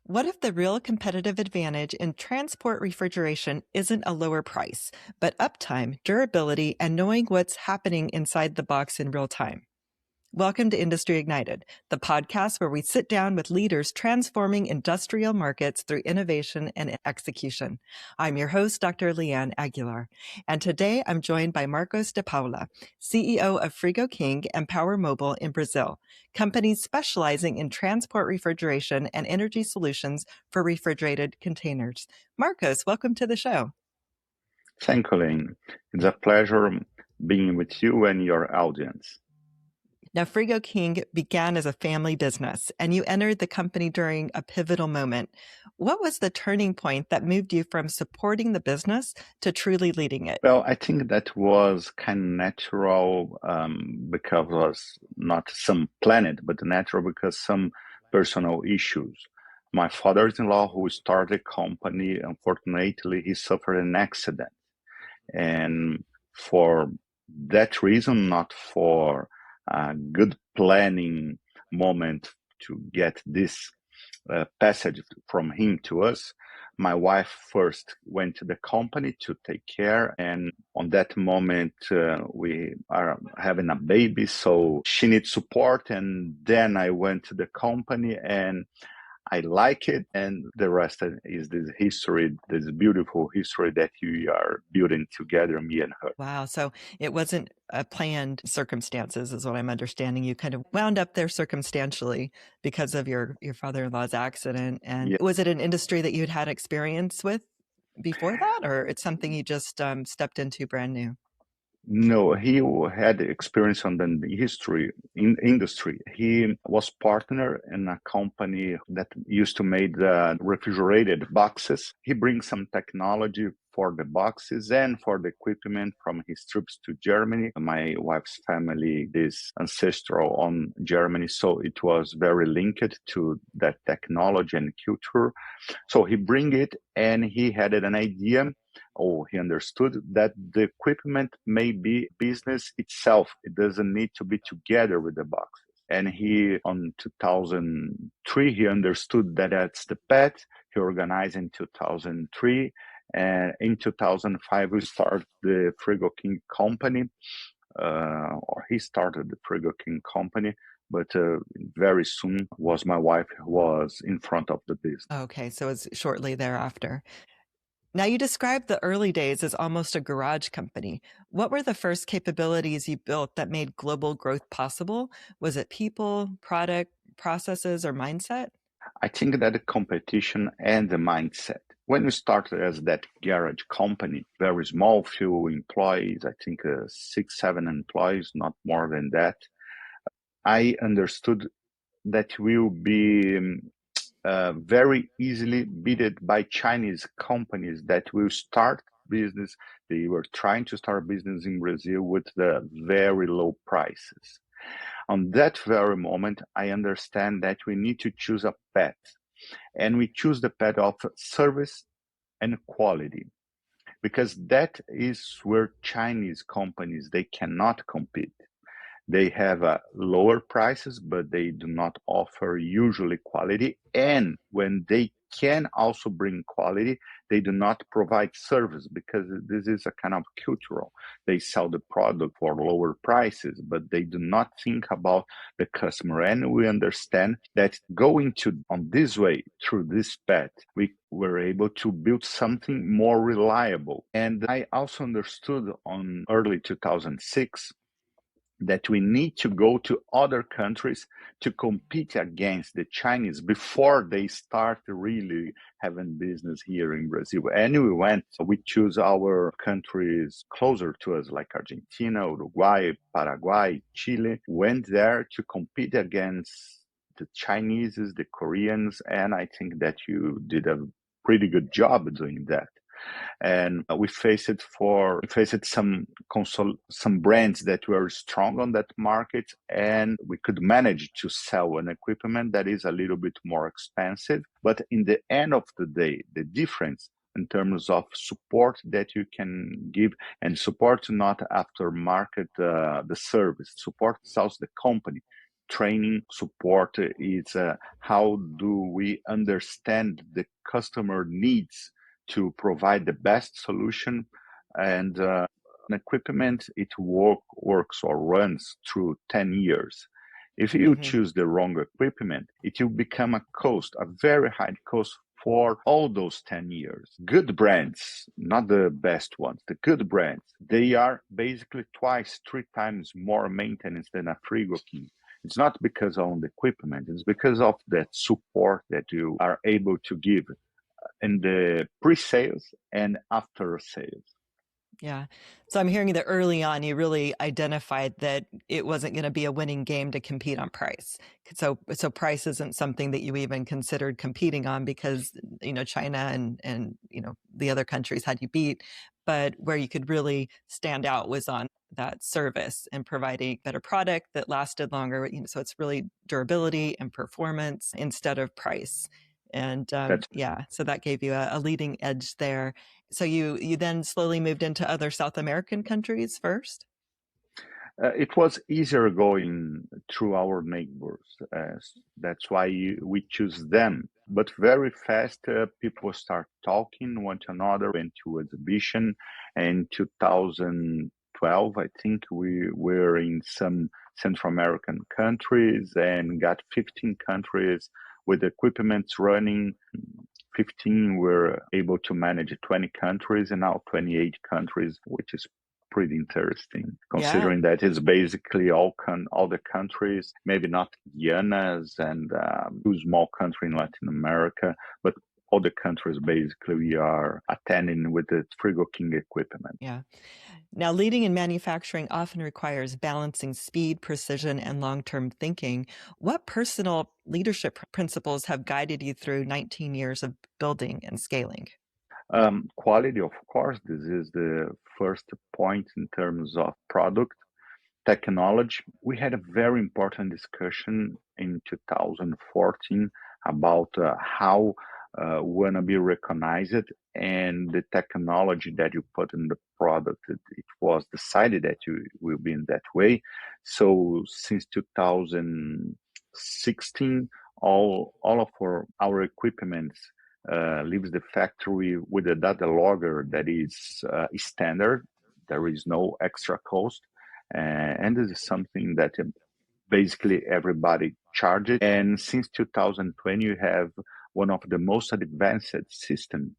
What if the real competitive advantage in transport refrigeration isn't a lower price, but uptime, durability, and knowing what's happening inside the box in real time? Welcome to Industry Ignited, the podcast where we sit down with leaders transforming industrial markets through innovation and execution. I'm your host, Dr. Leeanne Aguilar, and today I'm joined by Marcos de Paula, CEO of Frigo King and Power Mobile in Brazil, companies specializing in transport refrigeration and energy solutions for refrigerated containers. Marcos, welcome to the show. Thank you, Lynn. It's a pleasure being with you and your audience. Now, Frigo King began as a family business, and you entered the company during a pivotal moment. What was the turning point that moved you from supporting the business to truly leading it? Well, I think that was kind of natural because it was not some planet, but natural because some personal issues. My father-in-law, who started a company, unfortunately, he suffered an accident. And for that reason, not for a good planning moment to get this passage from him to us, my wife first went to the company to take care. And on that moment, we are having a baby, so she needs support. And then I went to the company and I like it, and the rest is this history, this beautiful history that we are building together, me and her. Wow. So it wasn't planned circumstances, is what I'm understanding. You kind of wound up there circumstantially because of your father-in-law's accident. And Yeah. was it an industry that you'd had experience with before that, or it's something you just stepped into brand new? No, he had experience on the industry. He was partner in a company that used to make the refrigerated boxes. He brings some technology for the boxes and for the equipment from his trips to Germany. My wife's family is ancestral on Germany, so it was very linked to that technology and culture. So he bring it, and he had an idea. He understood that the equipment may be business itself. It doesn't need to be together with the boxes. And he, on 2003, he understood that that's the path. He organized in 2003. And in 2005, we started the Frigo King company, or he started the Frigo King company. But very soon was my wife who was in front of the business. Okay, so it's shortly thereafter. Now, you described the early days as almost a garage company. What were the first capabilities you built that made global growth possible? Was it people, product, processes, or mindset? I think that the competition and the mindset. When we started as that garage company, very small, few employees, I think 6, 7 employees, not more than that, I understood that we'll be very easily beaten by Chinese companies that will start business. They were trying to start business in Brazil with the very low prices. On that very moment, I understand that we need to choose a path, and we choose the path of service and quality, because that is where Chinese companies, they cannot compete. They have lower prices, but they do not offer usually quality. And when they can also bring quality, they do not provide service, because this is a kind of cultural. They sell the product for lower prices, but they do not think about the customer. And we understand that going on this way, through this path, we were able to build something more reliable. And I also understood on early 2006 that we need to go to other countries to compete against the Chinese before they start really having business here in Brazil. And we choose our countries closer to us, like Argentina, Uruguay, Paraguay, Chile, went there to compete against the Chinese, the Koreans, and I think that you did a pretty good job doing that. And we faced some brands that were strong on that market, and we could manage to sell an equipment that is a little bit more expensive. But in the end of the day, the difference in terms of support that you can give, and support not after market the service, support sells the company training support. It's how do we understand the customer needs to provide the best solution. And equipment, it works or runs through 10 years. If you choose the wrong equipment, it will become a cost, a very high cost for all those 10 years. Good brands, not the best ones, the good brands, they are basically 2x, 3x more maintenance than a Frigo King. It's not because of the equipment, it's because of that support that you are able to give in the pre-sales and after sales. Yeah. So I'm hearing that early on, you really identified that it wasn't going to be a winning game to compete on price. So price isn't something that you even considered competing on because, China and the other countries had you beat. But where you could really stand out was on that service and providing better product that lasted longer. So it's really durability and performance instead of price. And so that gave you a leading edge there. So you then slowly moved into other South American countries first? It was easier going through our neighbors. That's why we choose them. But very fast, people start talking one to another, went to exhibition. In 2012, I think we were in some Central American countries and got 15 countries with equipment running. 15 were able to manage 20 countries and now 28 countries, which is pretty interesting, considering that it's basically all the countries, maybe not Guyana's and two small countries in Latin America, but all the countries basically we are attending with the Frigo King equipment. Yeah. Now, leading in manufacturing often requires balancing speed, precision, and long-term thinking. What personal leadership principles have guided you through 19 years of building and scaling? Quality, of course, this is the first point in terms of product. Technology, we had a very important discussion in 2014 about how want to be recognized and the technology that you put in the product. It was decided that you will be in that way. So since 2016, all of our equipment leaves the factory with a data logger that is standard. There is no extra cost. And this is something that basically everybody charges. And since 2020, you have one of the most advanced systems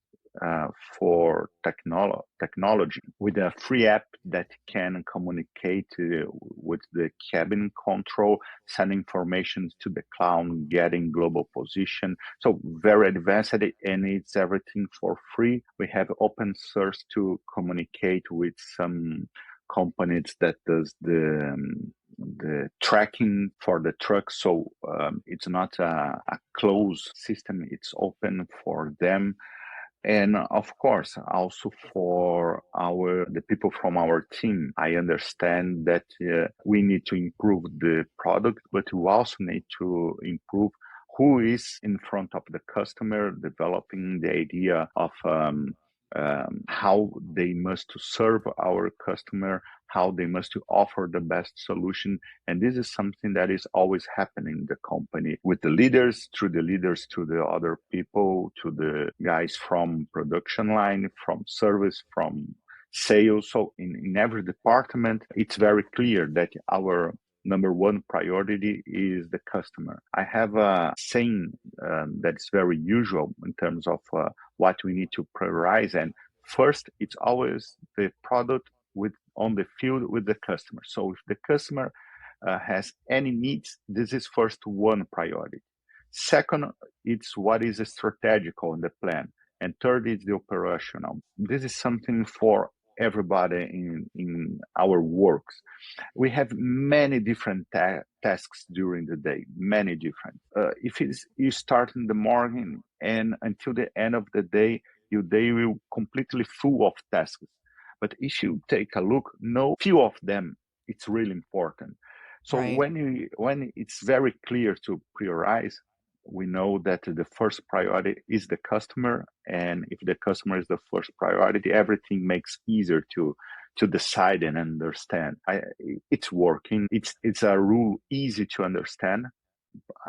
for technology with a free app that can communicate with the cabin control, send information to the cloud, getting global position. So very advanced, and it's everything for free. We have open source to communicate with some companies that does the tracking for the truck. So it's not a closed system, it's open for them. And of course, also for the people from our team, I understand that we need to improve the product, but we also need to improve who is in front of the customer, developing the idea of how they must serve our customer, how they must offer the best solution. And this is something that is always happening in the company with the leaders, through the leaders to the other people, to the guys from production line, from service, from sales. So in every department, it's very clear that our number one priority is the customer. I have a saying that's very usual in terms of what we need to prioritize. And first, it's always the product on the field with the customer. So if the customer has any needs, this is first one priority. Second, it's what is strategical in the plan. And third is the operational. This is something for everybody in our works. We have many different tasks during the day, many different. If you start in the morning and until the end of the day, your day will completely full of tasks. But if you take a look, few of them, it's really important. So when it's very clear to prioritize, we know that the first priority is the customer. And if the customer is the first priority, everything makes easier to to decide and understand. It's working. It's a rule easy to understand,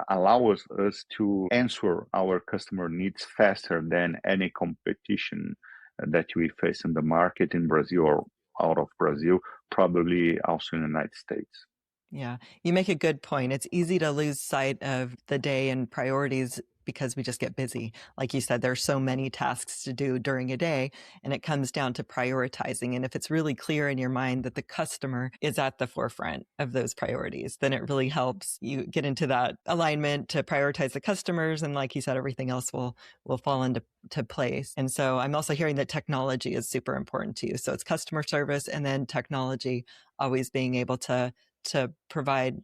allows us to answer our customer needs faster than any competition that we face in the market in Brazil or out of Brazil, probably also in the United States. Yeah, you make a good point. It's easy to lose sight of the day and priorities because we just get busy. Like you said, there's so many tasks to do during a day, and it comes down to prioritizing. And if it's really clear in your mind that the customer is at the forefront of those priorities, then it really helps you get into that alignment to prioritize the customers. And like you said, everything else will fall into place. And so I'm also hearing that technology is super important to you. So it's customer service and then technology, always being able to provide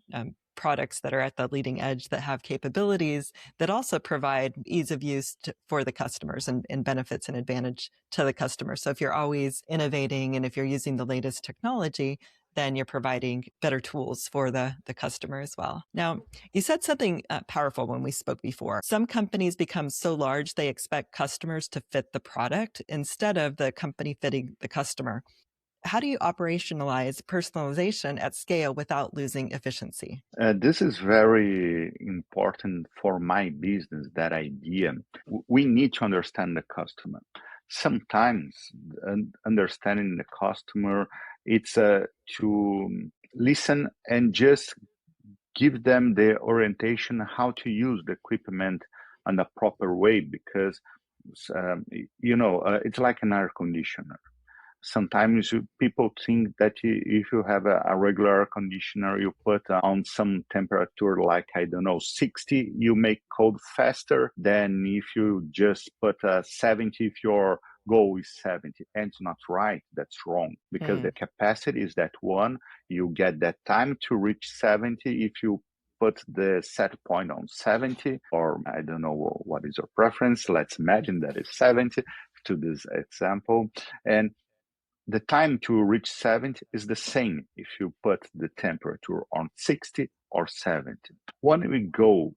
products that are at the leading edge that have capabilities that also provide ease of use for the customers and benefits and advantage to the customer. So if you're always innovating and if you're using the latest technology, then you're providing better tools for the customer as well. Now, you said something powerful when we spoke before. Some companies become so large they expect customers to fit the product instead of the company fitting the customer. How do you operationalize personalization at scale without losing efficiency? This is very important for my business, that idea. We need to understand the customer. Sometimes understanding the customer, it's to listen and just give them the orientation how to use the equipment in a proper way, because it's like an air conditioner. Sometimes people think that if you have a regular air conditioner, you put on some temperature like, I don't know, 60, you make cold faster than if you just put 70 if your goal is 70. And it's not right. That's wrong, because the capacity is that one. You get that time to reach 70 if you put the set point on 70, or I don't know what is your preference. Let's imagine that it's 70 to this example. And the time to reach 70 is the same if you put the temperature on 60 or 70. When we go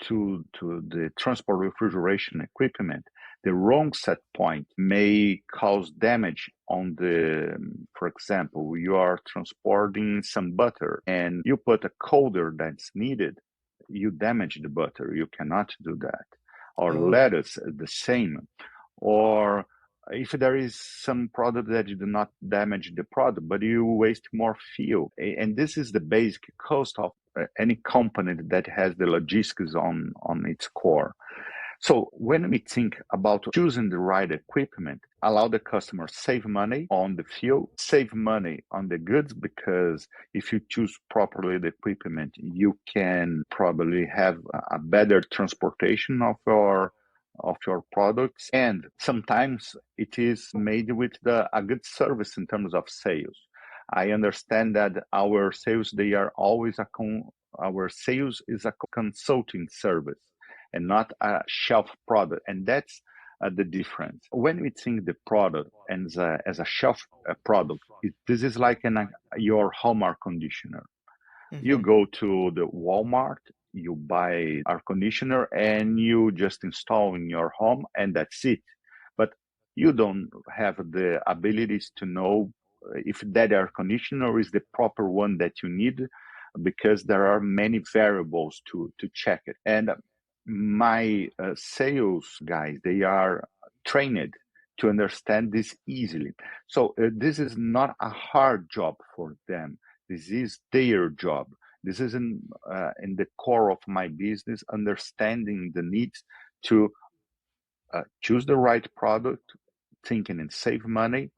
to the transport refrigeration equipment, the wrong set point may cause damage on for example, you are transporting some butter and you put a colder that's needed, you damage the butter. You cannot do that. Or lettuce, the same. Or if there is some product that you do not damage the product, but you waste more fuel. And this is the basic cost of any company that has the logistics on its core. So when we think about choosing the right equipment, allow the customer save money on the fuel, save money on the goods, because if you choose properly the equipment, you can probably have a better transportation of your products. And sometimes it is made with a good service in terms of sales. I understand that our sales, our sales is a consulting service and not a shelf product. And that's the difference. When we think the product as a shelf product, this is like your home air conditioner. You go to the Walmart, you buy air conditioner, and you just install in your home, and that's it. But you don't have the abilities to know if that air conditioner is the proper one that you need, because there are many variables to check it. And my sales guys, they are trained to understand this easily. So this is not a hard job for them. This is their job. This is in the core of my business, understanding the needs to choose the right product, thinking and save money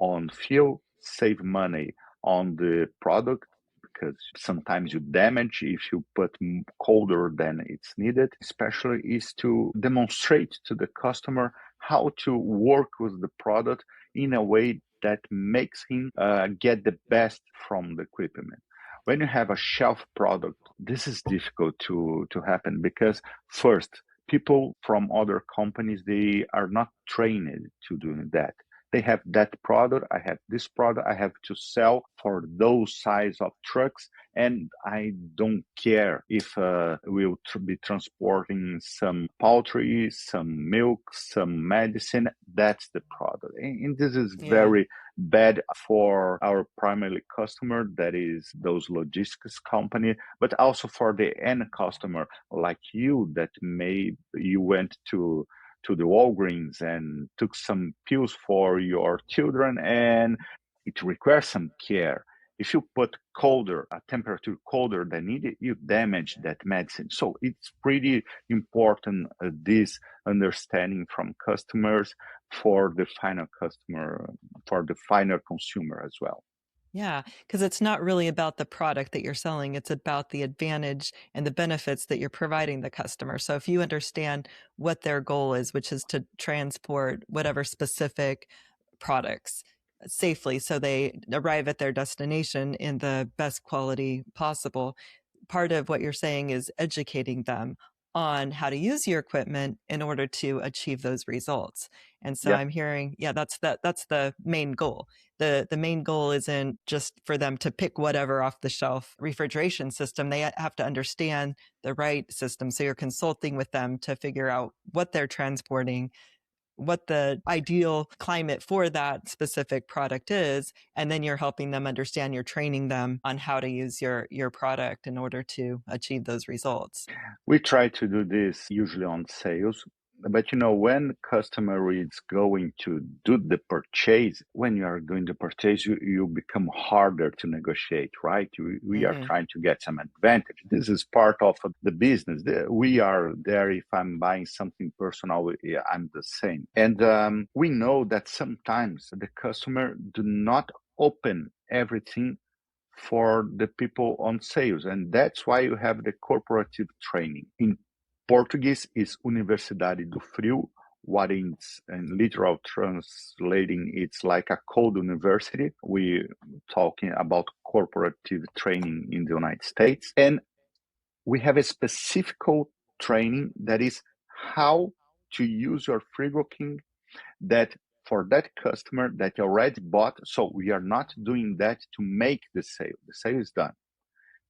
on fuel, save money on the product, because sometimes you damage if you put colder than it's needed. Especially is to demonstrate to the customer how to work with the product in a way that makes him get the best from the equipment. When you have a shelf product, this is difficult to happen, because first, people from other companies, they are not trained to do that. They have that product, I have this product, I have to sell for those size of trucks, and I don't care if we'll be transporting some poultry, some milk, some medicine. That's the product. And this is Yeah. very bad for our primary customer, that is those logistics company, but also for the end customer like you, that you went to the Walgreens and took some pills for your children, and it requires some care. If you put a temperature colder than needed, you damage that medicine. So it's pretty important, this understanding from customers for the final customer, for the final consumer as well. Yeah, because it's not really about the product that you're selling. It's about the advantage and the benefits that you're providing the customer. So if you understand what their goal is, which is to transport whatever specific products safely so they arrive at their destination in the best quality possible, part of what you're saying is educating them on how to use your equipment in order to achieve those results. And so Yeah. I'm hearing, yeah, that's the main goal. The main goal isn't just for them to pick whatever off the shelf refrigeration system. They have to understand the right system. So you're consulting with them to figure out what they're transporting, what the ideal climate for that specific product is, and then you're helping them understand, you're training them on how to use your product in order to achieve those results. We try to do this usually on sales, but when customer is going to do the purchase, when you are doing the purchase, you become harder to negotiate, right? We are trying to get some advantage. This is part of the business. We are there. If I'm buying something personal, I'm the same. And we know that sometimes the customer do not open everything for the people on sales. And that's why you have the corporative training. In Portuguese is Universidade do Frio, what is in literal translating, it's like a cold university. We talking about corporative training in the United States. And we have a specific training that is how to use your Frigo King, that for that customer that already bought. So we are not doing that to make the sale. The sale is done.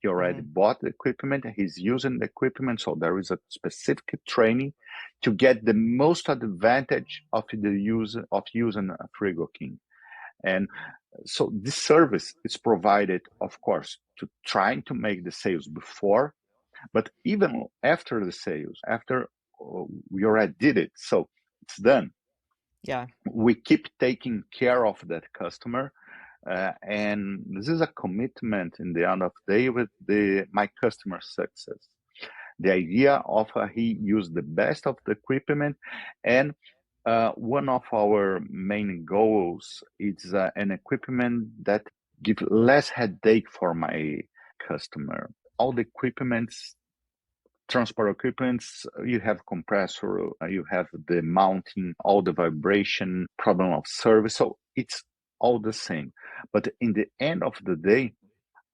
He already bought the equipment. He's using the equipment. So there is a specific training to get the most advantage of the use of using a Frigo King. And so this service is provided, of course, to trying to make the sales before, but even after the sales, after we already did it. So it's done. Yeah. We keep taking care of that customer. And this is a commitment in the end of the day with my customer success. The idea of he used the best of the equipment, and one of our main goals is an equipment that give less headache for my customer. All the equipments, transport equipments, you have compressor, you have the mounting, all the vibration, problem of service. So it's all the same. But in the end of the day,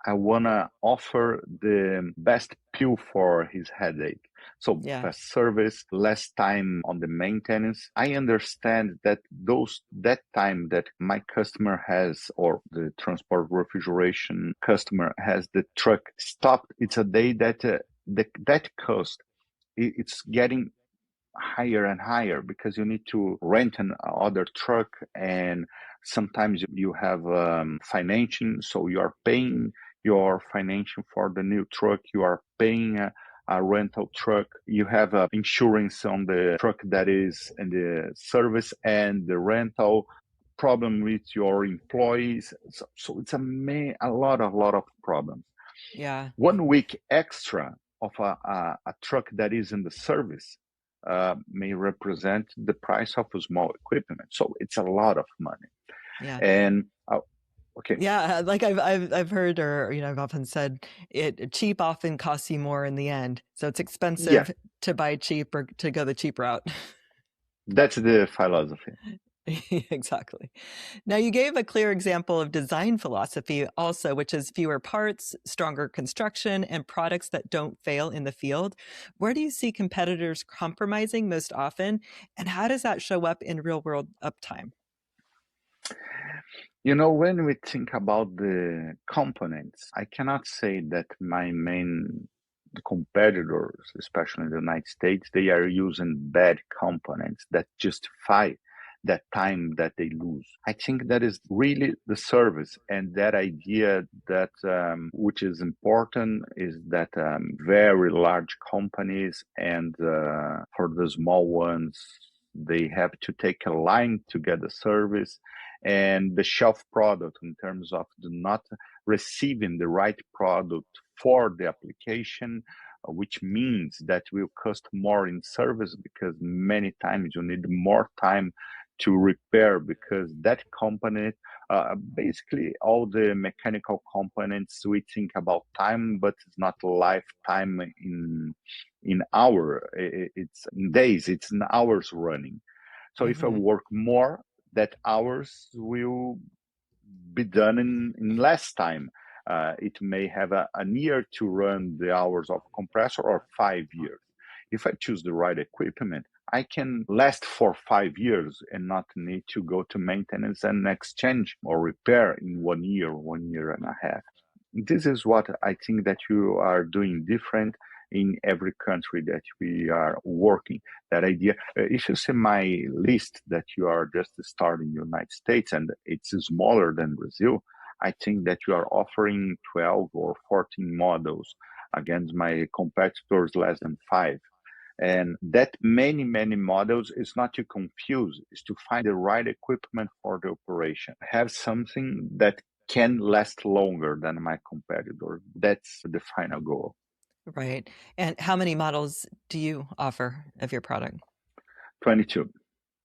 I want to offer the best pill for his headache. So fast service, less time on the maintenance. I understand that that time that my customer has, or the transport refrigeration customer has, the truck stopped, it's a day that that cost, it's getting higher and higher, because you need to rent another truck, and sometimes you have financing, so you are paying your financing for the new truck, you are paying a rental truck, you have insurance on the truck that is in the service and the rental, problem with your employees. So it's a lot of problems. Yeah. 1 week extra of a truck that is in the service may represent the price of a small equipment. So it's a lot of money. Yeah. And okay. Yeah, like I've heard, or I've often said, it cheap often costs you more in the end. So it's expensive to buy cheap or to go the cheap route. That's the philosophy. Exactly. Now, you gave a clear example of design philosophy also, which is fewer parts, stronger construction, and products that don't fail in the field. Where do you see competitors compromising most often, and how does that show up in real-world uptime? When we think about the components, I cannot say that my main competitors, especially in the United States, they are using bad components that justify that time that they lose. I think that is really the service, and that idea that which is important is that very large companies and for the small ones, they have to take a line to get the service, and the shelf product in terms of not receiving the right product for the application, which means that will cost more in service because many times you need more time to repair because that component, basically all the mechanical components, we think about time, but it's not lifetime in hour. It's in days, it's in hours running. So if I work more, that hours will be done in less time. It may have a year to run the hours of compressor or 5 years. If I choose the right equipment, I can last for 5 years and not need to go to maintenance and exchange or repair in 1 year and a half. This is what I think that you are doing different in every country that we are working. That idea, if you see my list that you are just starting in the United States and it's smaller than Brazil, I think that you are offering 12 or 14 models against my competitors less than 5. And that many models is not to confuse, is to find the right equipment for the operation. Have something that can last longer than my competitor. That's the final goal. Right. And how many models do you offer of your product? 22.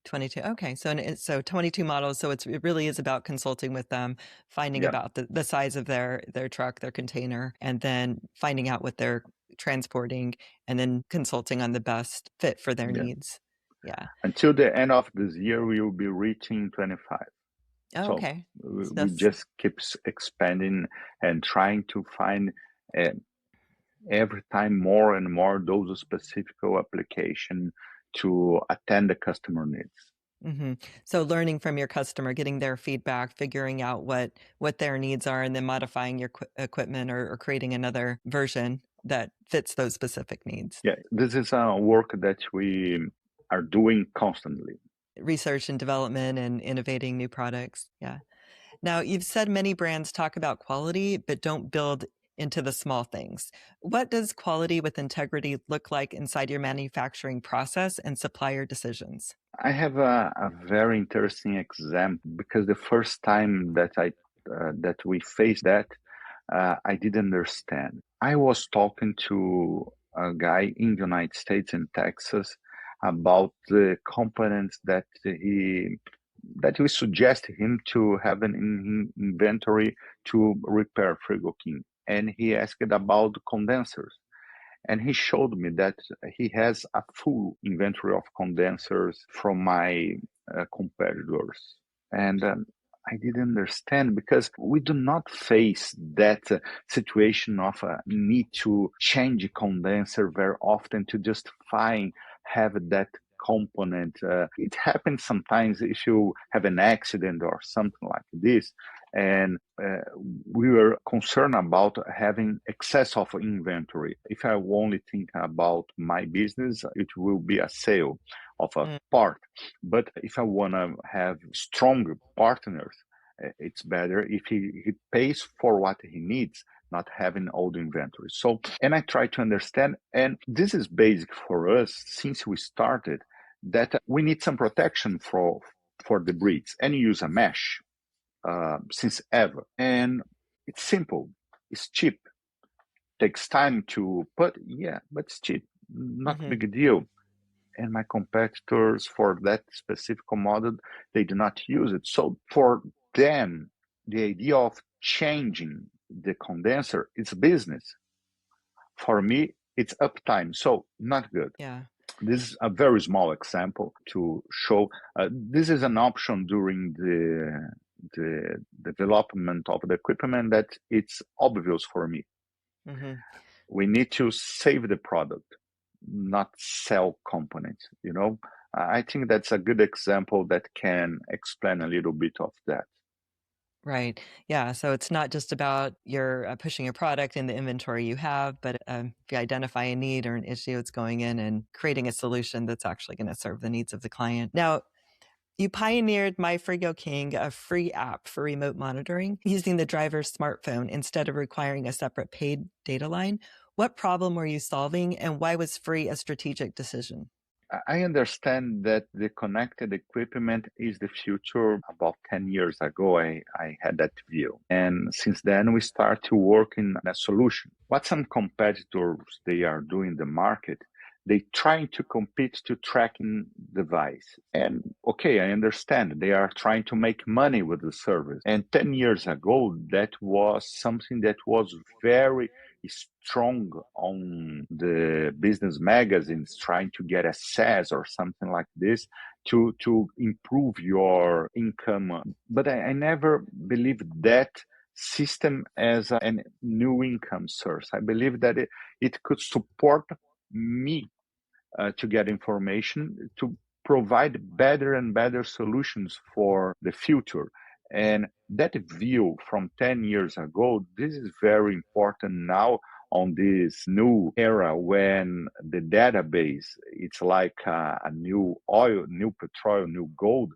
22. Okay. So 22 models. So it really is about consulting with them, finding Yeah. about the size of their truck, their container, and then finding out what they're transporting and then consulting on the best fit for their Yeah. needs. Yeah. Until the end of this year, we will be reaching 25. Oh, So okay. So we just keep expanding and trying to find every time more and more those specific application to attend the customer needs. So learning from your customer, getting their feedback, figuring out what their needs are, and then modifying your equipment or creating another version that fits those specific needs. Yeah, this is a work that we are doing constantly. Research and development and innovating new products. Yeah. Now, you've said many brands talk about quality, but don't build into the small things. What does quality with integrity look like inside your manufacturing process and supplier decisions? I have a very interesting example because the first time that that we faced that, I didn't understand. I was talking to a guy in the United States in Texas about the components that we suggest him to have in inventory to repair Frigo King. And he asked about condensers. And he showed me that he has a full inventory of condensers from my competitors. And I didn't understand because we do not face that situation of a need to change a condenser very often to just have that component. It happens sometimes if you have an accident or something like this. And we were concerned about having excess of inventory. If I only think about my business, it will be a sale of a part. But if I want to have strong partners, it's better if he pays for what he needs, not having old inventory. So, and I try to understand, and this is basic for us since we started, that we need some protection for the breeds, and you use a mesh since ever. And it's simple, it's cheap, takes time to put, yeah, but it's cheap, not a big deal. And my competitors for that specific model, they do not use it. So for them, the idea of changing the condenser is business. For me, it's uptime, so not good. Yeah. This is a very small example to show this is an option during the development of the equipment that it's obvious for me. We need to save the product, not sell components, I think that's a good example that can explain a little bit of that. Right. Yeah. So it's not just about your pushing a product in the inventory you have, but if you identify a need or an issue, it's going in and creating a solution that's actually going to serve the needs of the client. Now, you pioneered My Frigo King, a free app for remote monitoring using the driver's smartphone instead of requiring a separate paid data line. What problem were you solving, and why was free a strategic decision? I understand that the connected equipment is the future. About 10 years ago, I had that view. And since then, we start to work in a solution. What some competitors, they are doing in the market, they trying to compete to tracking device. And okay, I understand they are trying to make money with the service. And 10 years ago, that was something that was very strong on the business magazines, trying to get a SaaS or something like this to improve your income. But I never believed that system as a new income source. I believe that it could support me to get information, to provide better and better solutions for the future. And that view from 10 years ago, this is very important now on this new era when the database, it's like a new oil, new petrol, new gold,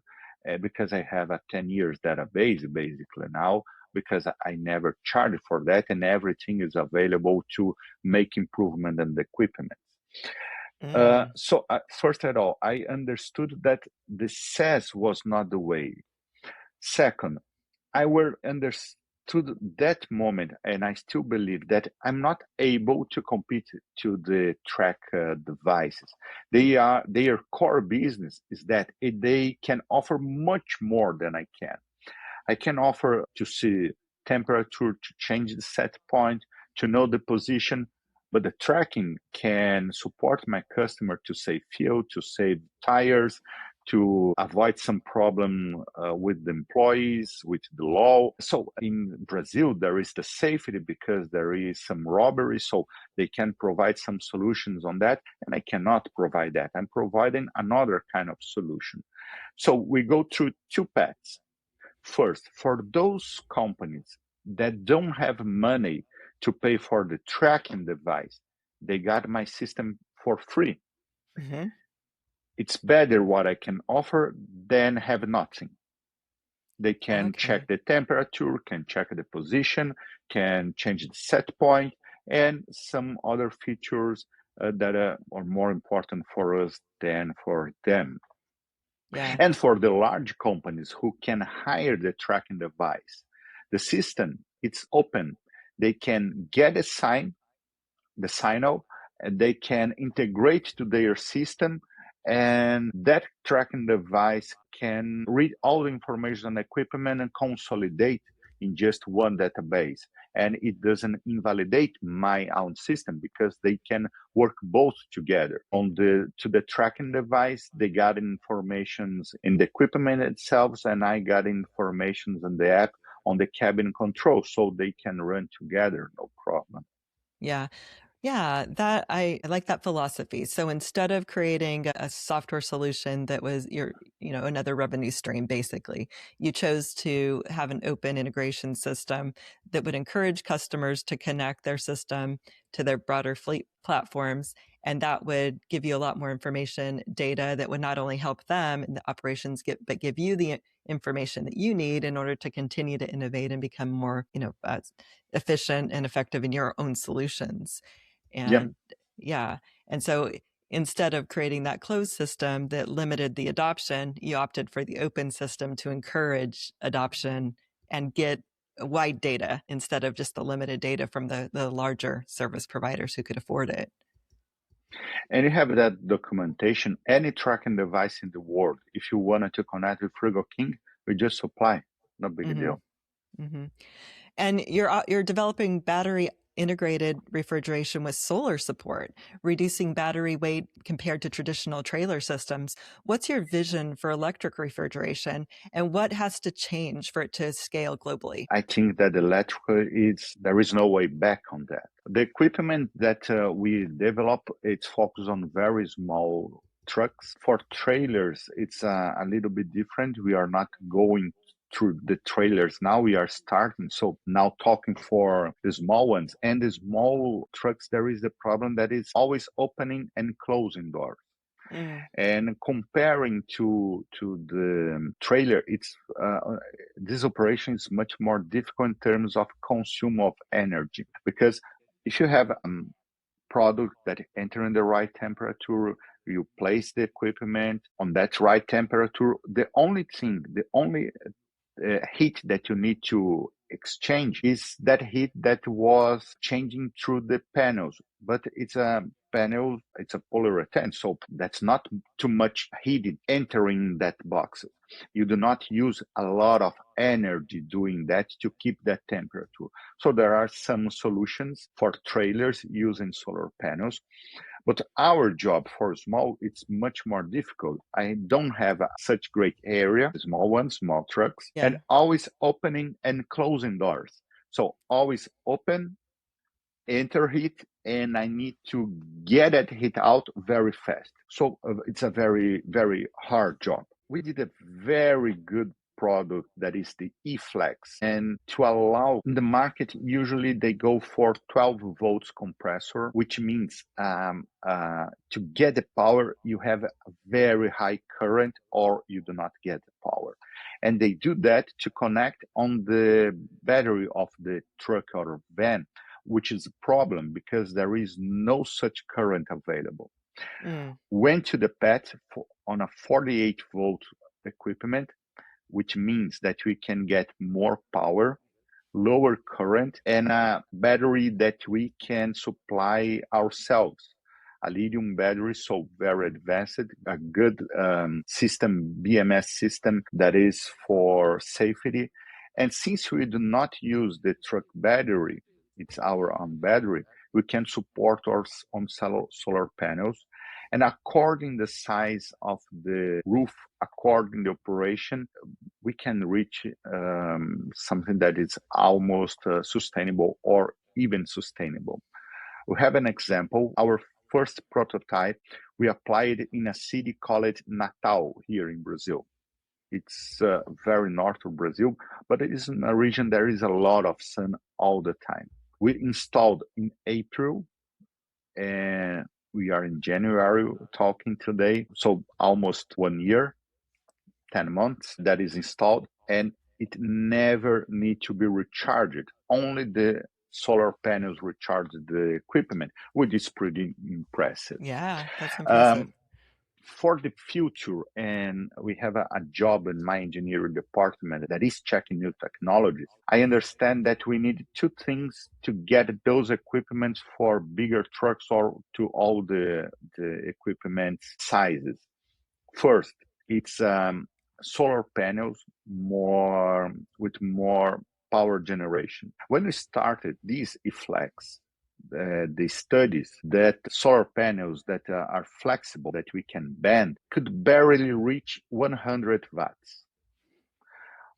because I have a 10 years database basically now, because I never charged for that and everything is available to make improvement in the equipment. So first of all, I understood that the SaaS was not the way. Second, I will understood that moment, and I still believe that I'm not able to compete to the track devices. Their core business is that they can offer much more than I can. I can offer to see temperature, to change the set point, to know the position, but the tracking can support my customer to save fuel, to save tires, to avoid some problem with the employees, with the law. So in Brazil, there is the safety because there is some robbery, so they can provide some solutions on that, and I cannot provide that. I'm providing another kind of solution. So we go through two paths. First, for those companies that don't have money to pay for the tracking device, they got my system for free. Mm-hmm. It's better what I can offer than have nothing. They can check the temperature, can check the position, can change the set point, and some other features that are more important for us than for them. Yeah. And for the large companies who can hire the tracking device, the system, it's open. They can get the signal, and they can integrate to their system, and that tracking device can read all the information on equipment and consolidate in just one database. And it doesn't invalidate my own system because they can work both together. To the tracking device, they got informations in the equipment itself, and I got informations in the app on the cabin control, so they can run together, no problem. Yeah. Yeah, that I like that philosophy. So instead of creating a software solution that was another revenue stream, basically, you chose to have an open integration system that would encourage customers to connect their system to their broader fleet platforms. And that would give you a lot more information, data that would not only help them in the operations, but give you the information that you need in order to continue to innovate and become more, efficient and effective in your own solutions. And yeah. And so instead of creating that closed system that limited the adoption, you opted for the open system to encourage adoption and get wide data instead of just the limited data from the larger service providers who could afford it. And you have that documentation, any tracking device in the world. If you wanted to connect with Frigo King, we just supply. No big deal. Mm-hmm. And you're developing battery integrated refrigeration with solar support, reducing battery weight compared to traditional trailer systems. What's your vision for electric refrigeration, and what has to change for it to scale globally? I think that there is no way back on that. The equipment that we develop, it's focused on very small trucks. For trailers, it's a little bit different. We are not going through the trailers now. We are starting. So now talking for the small ones and the small trucks, there is the problem that is always opening and closing doors. And comparing to the trailer, it's this operation is much more difficult in terms of consume of energy, because if you have product that enter in the right temperature, you place the equipment on that right temperature. The only heat that you need to exchange is that heat that was changing through the panels, but it's a panel, it's a polyurethane, so that's not too much heat entering that box. You do not use a lot of energy doing that to keep that temperature. So there are some solutions for trailers using solar panels. But our job for small, it's much more difficult. I don't have such great area, small ones, small trucks, and always opening and closing doors. So always open, enter heat, and I need to get that heat out very fast. So it's a very, very hard job. We did a very good product that is the E-Flex, and to allow in the market, usually they go for 12 volts compressor, which means to get the power, you have a very high current or you do not get the power. And they do that to connect on the battery of the truck or van, which is a problem because there is no such current available. Went to the PET on a 48 volt equipment, which means that we can get more power, lower current, and a battery that we can supply ourselves. A lithium battery, so very advanced, a good system, BMS system that is for safety. And since we do not use the truck battery, it's our own battery, we can support our own solar panels. And according the size of the roof, according the operation, we can reach something that is almost sustainable or even sustainable. We have an example. Our first prototype, we applied in a city called Natal here in Brazil. It's very north of Brazil, but it is in a region there is a lot of sun all the time. We installed in April, and we are in January talking today, so almost 1 year, 10 months that is installed, and it never need to be recharged. Only the solar panels recharge the equipment, which is pretty impressive. Yeah, that's impressive. For the future, and we have a job in my engineering department that is checking new technologies. I understand that we need two things to get those equipments for bigger trucks or to all the equipment sizes. First, it's solar panels with more power generation. When we started these E-Flex, the studies that solar panels that are flexible, that we can bend, could barely reach 100 watts.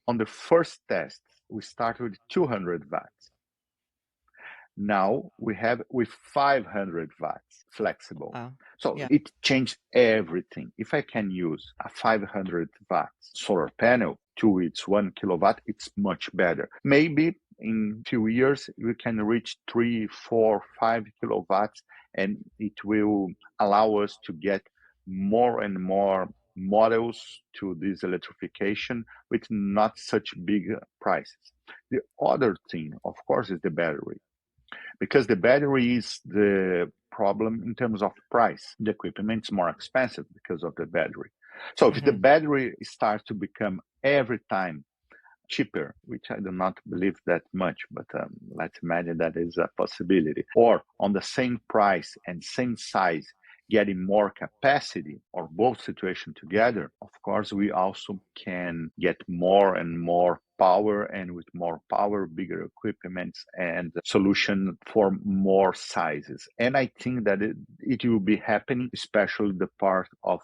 On the first test, we started with 200 watts. Now we have with 500 watts flexible. So it changed everything. If I can use a 500 watts solar panel to its 1 kilowatt, it's much better. Maybe in a few years, we can reach 3, 4, 5 kilowatts, and it will allow us to get more and more models to this electrification with not such big prices. The other thing, of course, is the battery, because the battery is the problem in terms of price. The equipment is more expensive because of the battery. So if the battery starts to become every time cheaper, which I do not believe that much, but let's imagine that is a possibility, or on the same price and same size, getting more capacity, or both situations together, of course, we also can get more and more power, and with more power, bigger equipment and solution for more sizes. And I think that it will be happening, especially the part of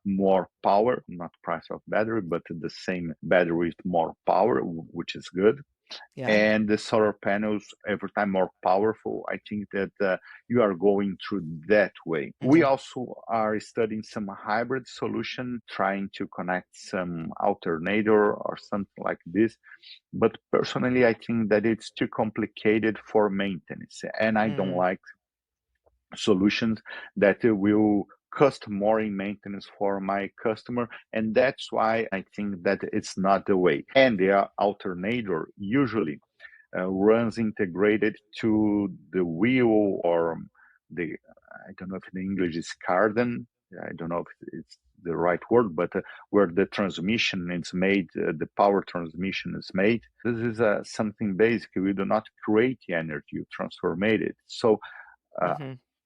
more power, not price of battery, but the same battery with more power, which is good. Yeah. and the solar panels every time more powerful. I think that you are going through that way. We also are studying some hybrid solution, trying to connect some alternator or something like this. But personally, I think that it's too complicated for maintenance, and I don't like solutions that will cost more in maintenance for my customer, and that's why I think that it's not the way. And the alternator usually runs integrated to the wheel, or the, I don't know if in English is cardan, I don't know if it's the right word, but where the transmission is made, the power transmission is made. This is something basic. We do not create the energy, you transform it. So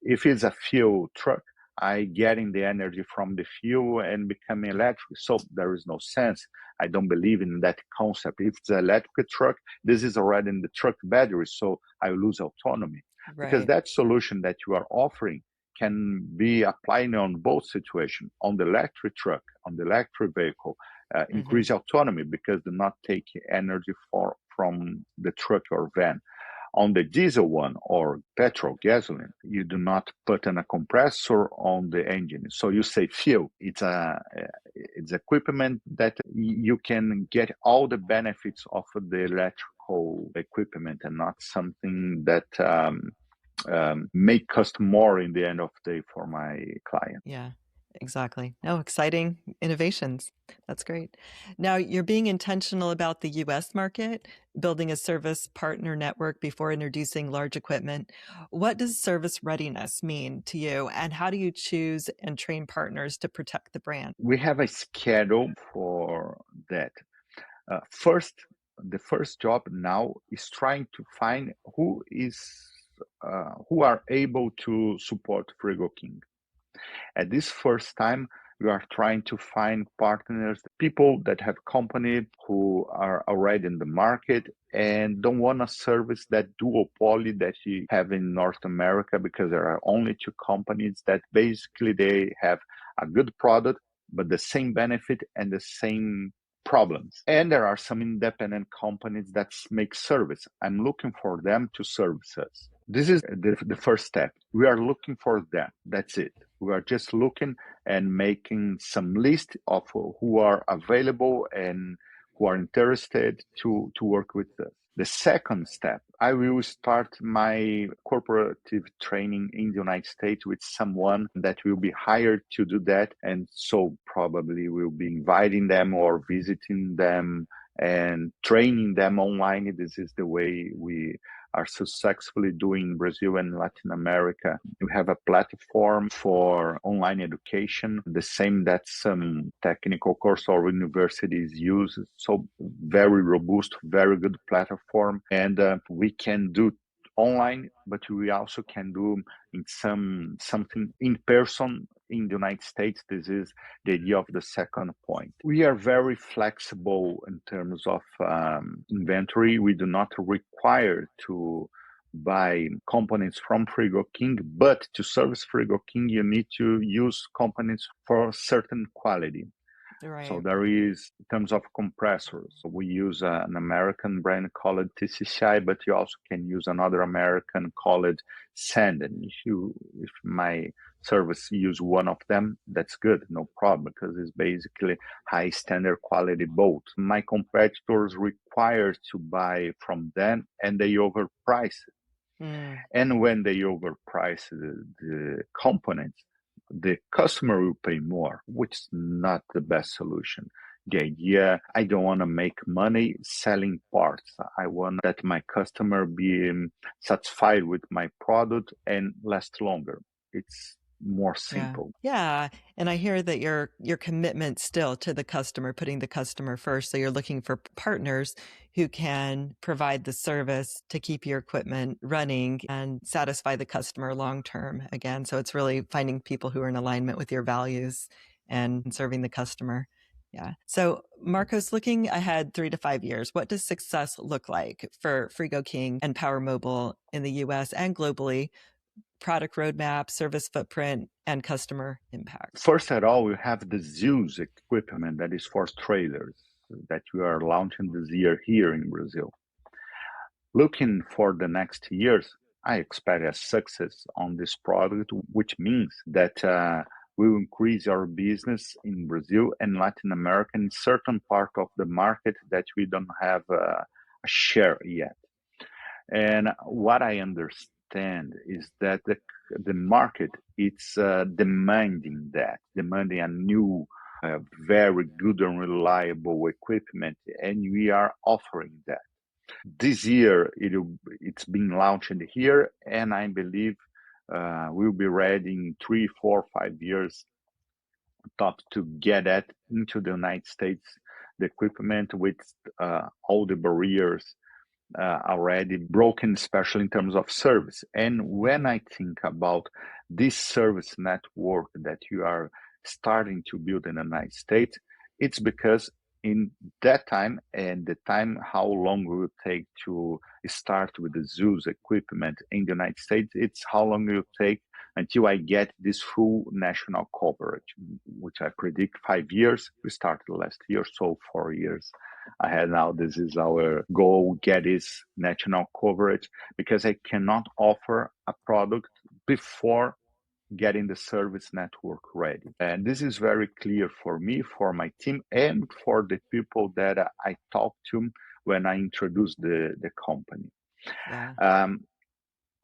if it's a fuel truck, I getting the energy from the fuel and becoming electric. So there is no sense. I don't believe in that concept. If it's an electric truck, this is already in the truck battery, so I lose autonomy. Right. Because that solution that you are offering can be applied on both situations, on the electric truck, on the electric vehicle, increase autonomy because do not take energy from the truck or van. On the diesel one, or petrol, gasoline, you do not put in a compressor on the engine. So you save fuel. It's equipment that you can get all the benefits of the electrical equipment, and not something that may cost more in the end of the day for my client. Yeah, exactly. No, exciting innovations. That's great. Now, you're being intentional about the US market, building a service partner network before introducing large equipment. What does service readiness mean to you, and how do you choose and train partners to protect the brand? We have a schedule for that. The first job now is trying to find who are able to support Frigo King. At this first time, we are trying to find partners, people that have company who are already in the market and don't want a service that duopoly that you have in North America, because there are only two companies that basically they have a good product, but the same benefit and the same problems. And there are some independent companies that make service. I'm looking for them to service us. This is the first step. We are looking for them. That's it. We are just looking and making some list of who are available and who are interested to work with us. The second step, I will start my corporative training in the United States with someone that will be hired to do that. And so probably we'll be inviting them or visiting them and training them online. This is the way we are successfully doing in Brazil and Latin America. We have a platform for online education, the same that some technical course or universities use. So very robust, very good platform. And we can do online, but we also can do in something in person in the United States. This is the idea of the second point. We are very flexible in terms of inventory. We do not require to buy components from Frigo King, but to service Frigo King, you need to use components for a certain quality. Right. So there is, in terms of compressors, we use an American brand called TCCI, but you also can use another American called Sand. And if my service use one of them, that's good, no problem, because it's basically high standard quality bolt. My competitors require to buy from them, and they overprice it. And when they overprice the components, the customer will pay more, which is not the best solution. The idea, I don't want to make money selling parts. I want that my customer be satisfied with my product and last longer. It's more simple. Yeah. And I hear that your commitment still to the customer, putting the customer first. So you're looking for partners who can provide the service to keep your equipment running and satisfy the customer long term again. So it's really finding people who are in alignment with your values and serving the customer. Yeah. So Marcos, looking ahead 3 to 5 years, what does success look like for Frigo King and Power Mobile in the US and globally? Product roadmap, service footprint, and customer impact? First of all, we have the 𝐏𝐴𝐵 equipment that is for trailers that we are launching this year here in Brazil. Looking for the next years, I expect a success on this product, which means that we will increase our business in Brazil and Latin America in certain part of the market that we don't have a share yet. And what I understand is that the market it's demanding a new, very good and reliable equipment, and we are offering that. This year, it's been launched here, and I believe we'll be ready in 3, 4, 5 years top to get that into the United States, the equipment with all the barriers already broken, especially in terms of service. And when I think about this service network that you are starting to build in the United States, it's because in that time and the time how long it will take to start with the Zeus equipment in the United States, it's how long it will take until I get this full national coverage, which I predict 5 years. We started last year, so 4 years ahead now. This is our goal, get this national coverage, because I cannot offer a product before getting the service network ready. And this is very clear for me, for my team, and for the people that I talk to when I introduce the company. Yeah.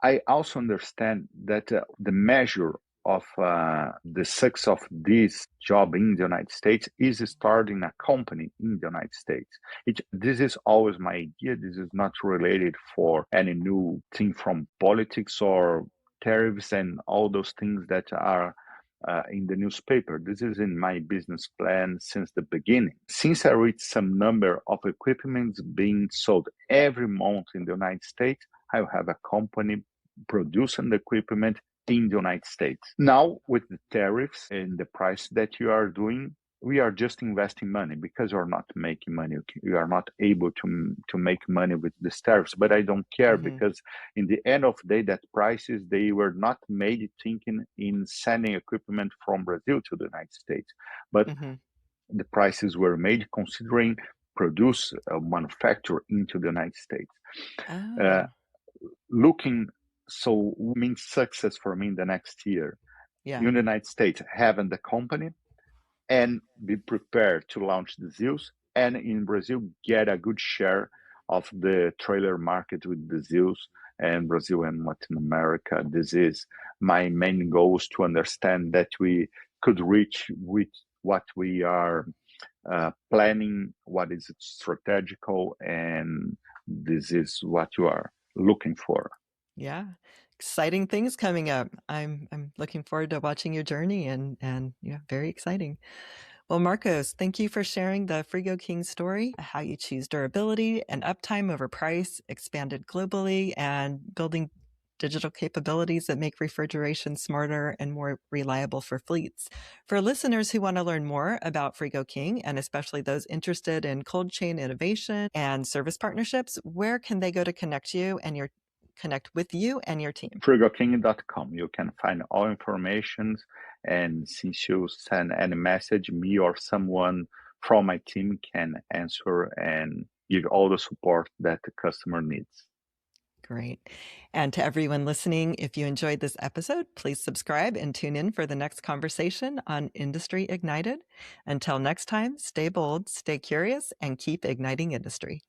I also understand that the measure of the success of this job in the United States is starting a company in the United States. This is always my idea. This is not related for any new thing from politics or tariffs and all those things that are in the newspaper. This is in my business plan since the beginning. Since I reached some number of equipments being sold every month in the United States, I have a company producing the equipment in the United States. Now, with the tariffs and the price that you are doing, we are just investing money because you're not making money. You are not able to make money with these tariffs. But I don't care because in the end of the day, that prices, they were not made thinking in sending equipment from Brazil to the United States. But the prices were made considering produce, manufacture into the United States. So means success for me in the next year. In the United States, having the company and be prepared to launch the Zeus, and in Brazil, get a good share of the trailer market with the Zeus, and Brazil and Latin America. This is my main goals, to understand that we could reach with what we are planning, what is strategical, and this is what you are looking for. Yeah. Exciting things coming up. I'm looking forward to watching your journey, and yeah, very exciting. Well, Marcos, thank you for sharing the Frigo King story, how you choose durability and uptime over price, expanded globally, and building digital capabilities that make refrigeration smarter and more reliable for fleets. For listeners who want to learn more about Frigo King, and especially those interested in cold chain innovation and service partnerships, where can they go to connect with you and your team? FrigoKing.com. You can find all information, and since you send any message, me or someone from my team can answer and give all the support that the customer needs. Great. And to everyone listening, if you enjoyed this episode, please subscribe and tune in for the next conversation on Industry Ignited. Until next time, stay bold, stay curious, and keep igniting industry.